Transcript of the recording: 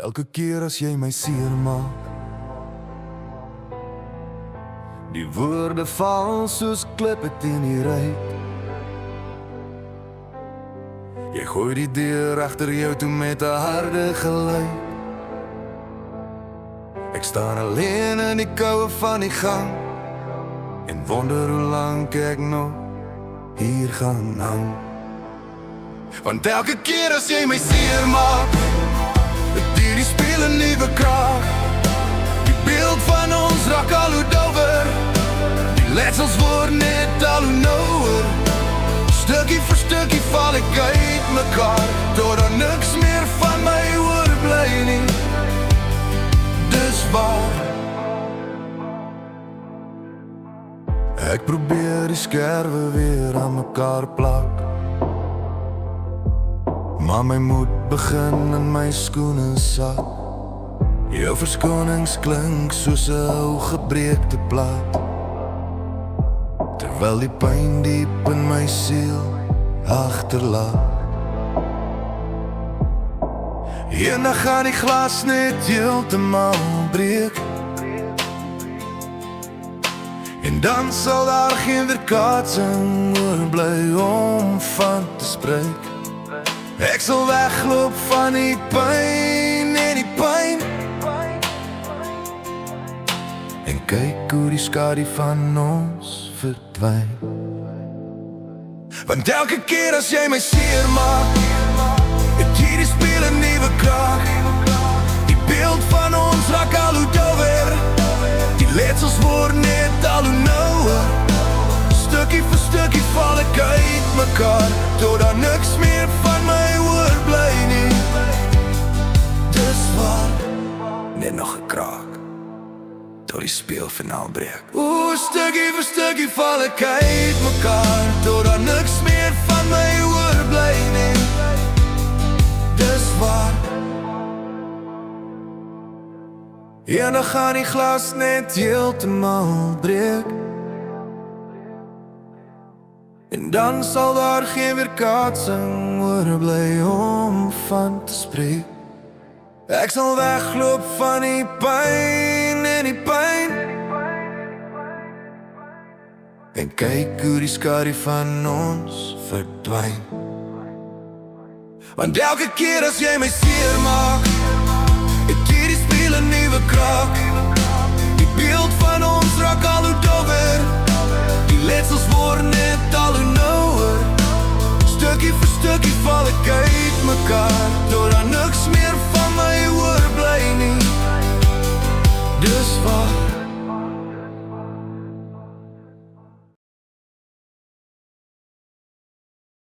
Elke keer as jy my seer maak, die woorde val soos klippe teen die ruit. Jy gooi die deur agter jou toe met 'n harde geluid. Ek staan alleen in die koue van die gang en wonder hoe lank ek nog hier gaan hang. Want elke keer as jy my seer maak, het hierdie speel 'n nuwe krag. Die beeld van ons raak al hoe dower, die letsels word net al hoe nouer. Stukkie vir stukkie val ek uit mekaar, totdat niks meer van my oorbly nie. Dis waar ek probeer die skerwe weer aan mekaar plak, maar my moed begin in my skoene sak. Jou verskonings klink soos 'n ou gebreekte plaat, terwyl die pyn diep in my siel agterlaat. Eendag gaan die glas net heeltemal breek, en dan sal daar geen weerkaatsing oorbly om van te spreek. Ek sal wegloop van die pyn en die pyn, en kyk hoe die skadu van ons verdwyn. Want elke keer as jy my seer maak, het hierdie speel 'n nuwe krag. Die beeld van ons raak al hoe dower, die letsels word net al hoe nouer. Stukkie vir stukkie val ek uit mekaar, totdat niks meer van my oorbly nie. Dis waar, net nog 'n kraak, tot die speelfinaal breek. Oeh, stukkie vir stukkie val ek uit mekaar, totdat niks meer van my oorbly nie. Dis waar eendag gaan die glas net heeltemal breek, en dan sal daar geen weerkaatsing oorbly om van te spreek. Ek sal wegloop van die pyn en die pyn, en kyk hoe die skadu van ons verdwyn. Want elke keer as jy my seer maak, het hierdie speel 'n nuwe krag. Die beeld van ons raak al hoe dower, die letsels word net al hoe nouer. Stukkie vir stukkie val ek uit mekaar, totdat niks meer van my oorbly nie. Dis waar